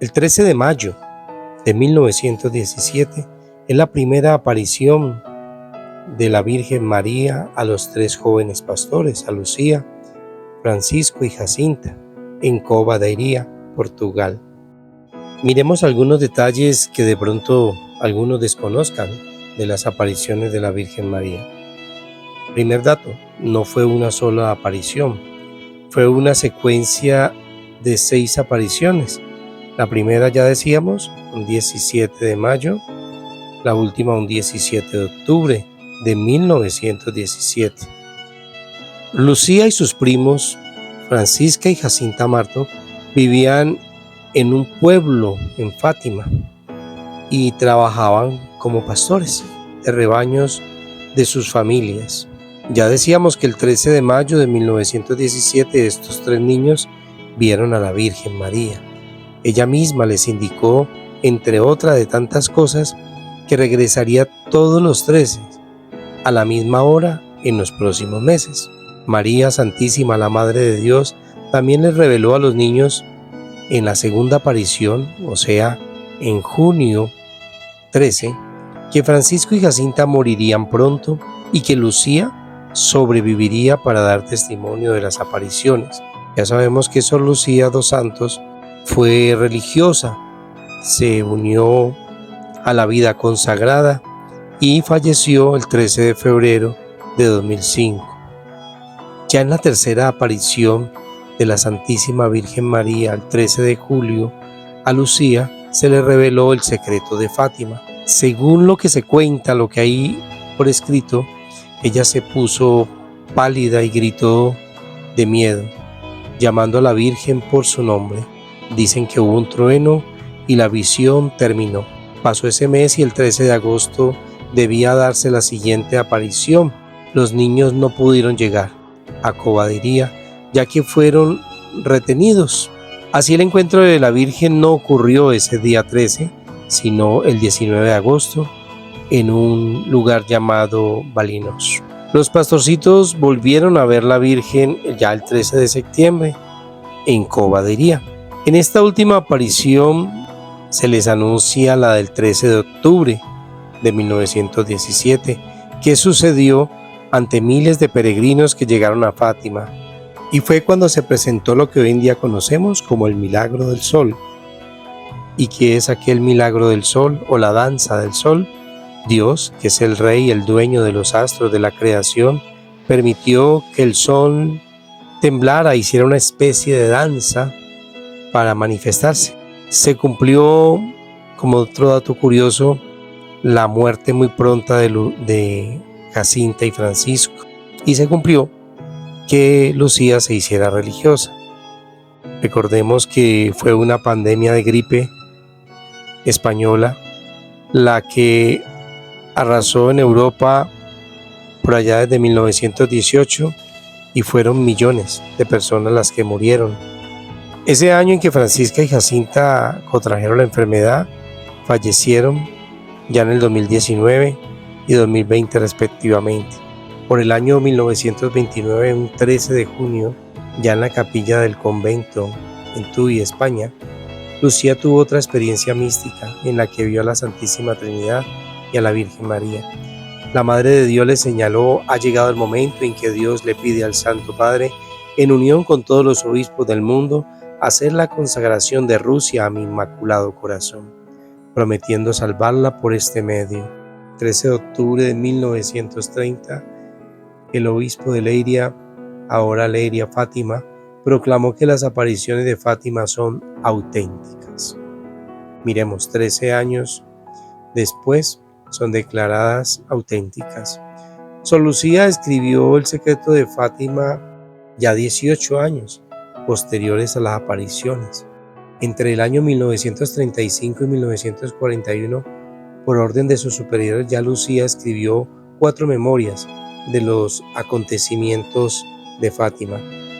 El 13 de mayo de 1917 es la primera aparición de la Virgen María a los tres jóvenes pastores, a Lucía, Francisco y Jacinta, en Cova da Iria, Portugal. Miremos algunos detalles que de pronto algunos desconozcan de las apariciones de la Virgen María. Primer dato, no fue una sola aparición, fue una secuencia de 6 apariciones. La primera, ya decíamos, un 17 de mayo, la última un 17 de octubre de 1917. Lucía y sus primos, Francisca y Jacinta Marto, vivían en un pueblo en Fátima y trabajaban como pastores de rebaños de sus familias. Ya decíamos que el 13 de mayo de 1917 estos 3 niños vieron a la Virgen María. Ella misma les indicó, entre otras de tantas cosas, que regresaría todos los 13 a la misma hora en los próximos meses. María Santísima, la Madre de Dios, también les reveló a los niños en la segunda aparición, o sea, en junio 13, que Francisco y Jacinta morirían pronto y que Lucía sobreviviría para dar testimonio de las apariciones. Ya sabemos que Sor Lucía dos Santos fue religiosa, se unió a la vida consagrada y falleció el 13 de febrero de 2005. Ya en la tercera aparición de la Santísima Virgen María, el 13 de julio, a Lucía se le reveló el secreto de Fátima. Según lo que se cuenta, lo que hay por escrito, ella se puso pálida y gritó de miedo, llamando a la Virgen por su nombre. Dicen que hubo un trueno y la visión terminó. Pasó ese mes y el 13 de agosto debía darse la siguiente aparición. Los niños no pudieron llegar a Cova da Iria, ya que fueron retenidos. Así el encuentro de la Virgen no ocurrió ese día 13, sino el 19 de agosto, en un lugar llamado Balinos. Los pastorcitos volvieron a ver la Virgen ya el 13 de septiembre en Cova da Iria. En esta última aparición se les anuncia la del 13 de octubre de 1917, que sucedió ante miles de peregrinos que llegaron a Fátima, y fue cuando se presentó lo que hoy en día conocemos como el milagro del sol. ¿Y qué es aquel milagro del sol o la danza del sol? Dios, que es el rey y el dueño de los astros de la creación, permitió que el sol temblara, hiciera una especie de danza para manifestarse. Se cumplió, como otro dato curioso, la muerte muy pronta de Jacinta y Francisco, y se cumplió que Lucía se hiciera religiosa. Recordemos que fue una pandemia de gripe española la que arrasó en Europa por allá desde 1918 y fueron millones de personas las que murieron. Ese año en que Francisca y Jacinta contrajeron la enfermedad, fallecieron ya en el 2019 y 2020 respectivamente. Por el año 1929, un 13 de junio, ya en la capilla del convento en Tuy, España, Lucía tuvo otra experiencia mística en la que vio a la Santísima Trinidad y a la Virgen María. La Madre de Dios le señaló: ha llegado el momento en que Dios le pide al Santo Padre, en unión con todos los obispos del mundo, hacer la consagración de Rusia a mi Inmaculado Corazón, prometiendo salvarla por este medio. 13 de octubre de 1930, el obispo de Leiria, ahora Leiria Fátima, proclamó que las apariciones de Fátima son auténticas. Miremos, 13 años después son declaradas auténticas. Sor Lucía escribió el secreto de Fátima ya 18 años posteriores a las apariciones. Entre el año 1935 y 1941, por orden de sus superiores, ya Lucía escribió 4 memorias de los acontecimientos de Fátima.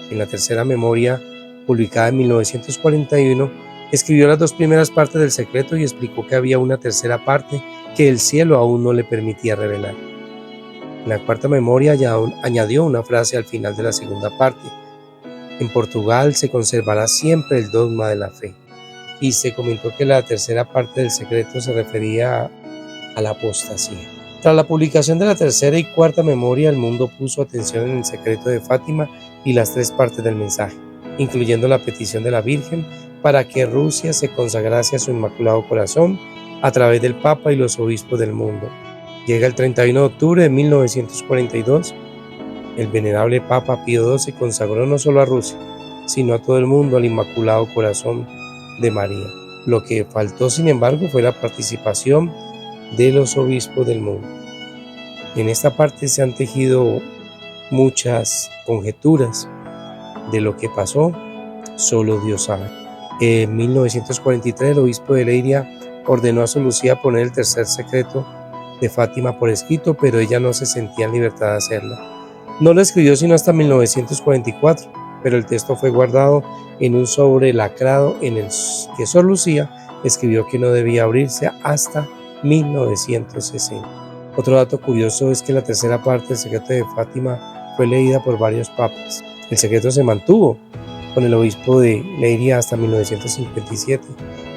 En la tercera memoria, publicada en 1941, escribió las 2 primeras partes del secreto y explicó que había una tercera parte que el cielo aún no le permitía revelar. En la cuarta memoria ya añadió una frase al final de la segunda parte: en Portugal se conservará siempre el dogma de la fe. y se comentó que la tercera parte del secreto se refería a la apostasía. Tras la publicación de la tercera y cuarta memoria, el mundo puso atención en el secreto de Fátima y las tres partes del mensaje, incluyendo la petición de la Virgen para que Rusia se consagrase a su Inmaculado Corazón a través del Papa y los obispos del mundo. Llega el 31 de octubre de 1942, el venerable Papa Pío XII consagró no solo a Rusia, sino a todo el mundo al Inmaculado Corazón de María. Lo que faltó, sin embargo, fue la participación de los obispos del mundo. En esta parte se han tejido muchas conjeturas de lo que pasó, solo Dios sabe. En 1943 el obispo de Leiria ordenó a Sor Lucía poner el tercer secreto de Fátima por escrito, pero ella no se sentía en libertad de hacerlo. No lo escribió sino hasta 1944, pero el texto fue guardado en un sobre lacrado en el que Sor Lucía escribió que no debía abrirse hasta 1960. Otro dato curioso es que la tercera parte del secreto de Fátima fue leída por varios papas. El secreto se mantuvo con el obispo de Leiria hasta 1957,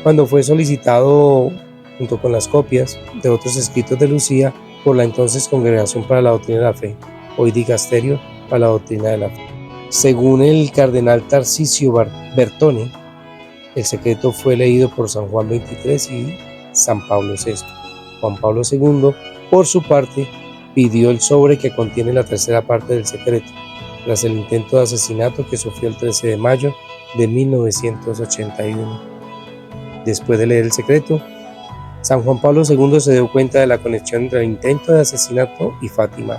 cuando fue solicitado junto con las copias de otros escritos de Lucía por la entonces Congregación para la Doctrina de la Fe, hoy Dicasterio para la Doctrina de la Fe. Según el cardenal Tarcisio Bertone, el secreto fue leído por San Juan XXIII y San Pablo VI. Juan Pablo II, por su parte, pidió el sobre que contiene la tercera parte del secreto, tras el intento de asesinato que sufrió el 13 de mayo de 1981. Después de leer el secreto, San Juan Pablo II se dio cuenta de la conexión entre el intento de asesinato y Fátima.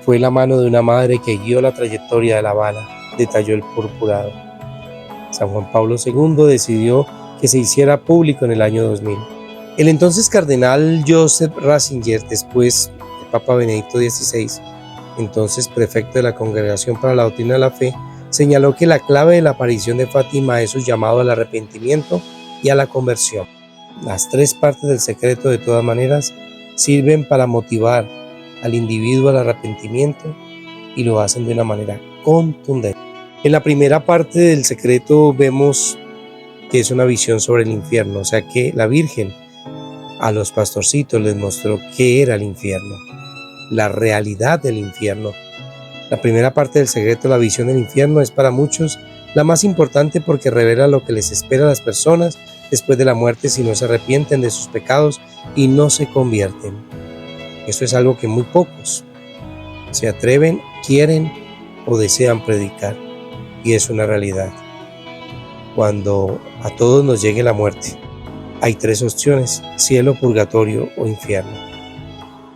Fue la mano de una madre que guió la trayectoria de la bala, detalló el purpurado. San Juan Pablo II decidió que se hiciera público en el año 2000. El entonces cardenal Joseph Ratzinger, después el Papa Benedicto XVI, entonces prefecto de la Congregación para la Doctrina de la Fe, señaló que la clave de la aparición de Fátima es su llamado al arrepentimiento y a la conversión. Las tres partes del secreto, de todas maneras, sirven para motivar al individuo al arrepentimiento y lo hacen de una manera contundente. En la primera parte del secreto vemos que es una visión sobre el infierno, o sea que la Virgen a los pastorcitos les mostró qué era el infierno, la realidad del infierno. La primera parte del secreto, la visión del infierno, es para muchos la más importante porque revela lo que les espera a las personas después de la muerte si no se arrepienten de sus pecados y no se convierten. Esto es algo que muy pocos se atreven, quieren o desean predicar, y es una realidad. Cuando a todos nos llegue la muerte, hay tres opciones: cielo, purgatorio o infierno.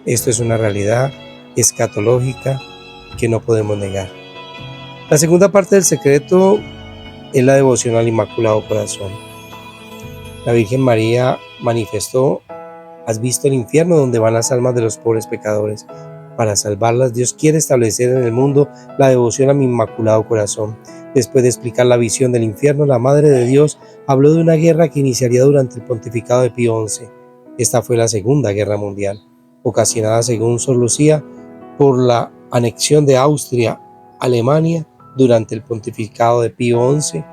Esto es una realidad escatológica que no podemos negar. La segunda parte del secreto es la devoción al Inmaculado Corazón. La Virgen María manifestó: ¿has visto el infierno donde van las almas de los pobres pecadores? Para salvarlas, Dios quiere establecer en el mundo la devoción a mi Inmaculado Corazón. Después de explicar la visión del infierno, la Madre de Dios habló de una guerra que iniciaría durante el pontificado de Pío XI. Esta fue la Segunda Guerra Mundial, ocasionada, según Sor Lucía, por la anexión de Austria a Alemania durante el pontificado de Pío XI,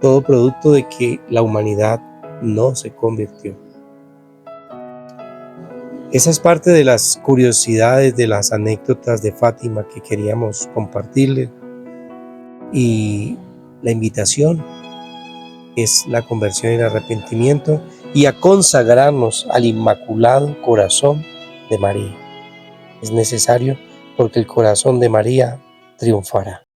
todo producto de que la humanidad no se convirtió. Esa es parte de las curiosidades, de las anécdotas de Fátima que queríamos compartirles, y la invitación es la conversión y el arrepentimiento y a consagrarnos al Inmaculado Corazón de María. Es necesario porque el corazón de María triunfará.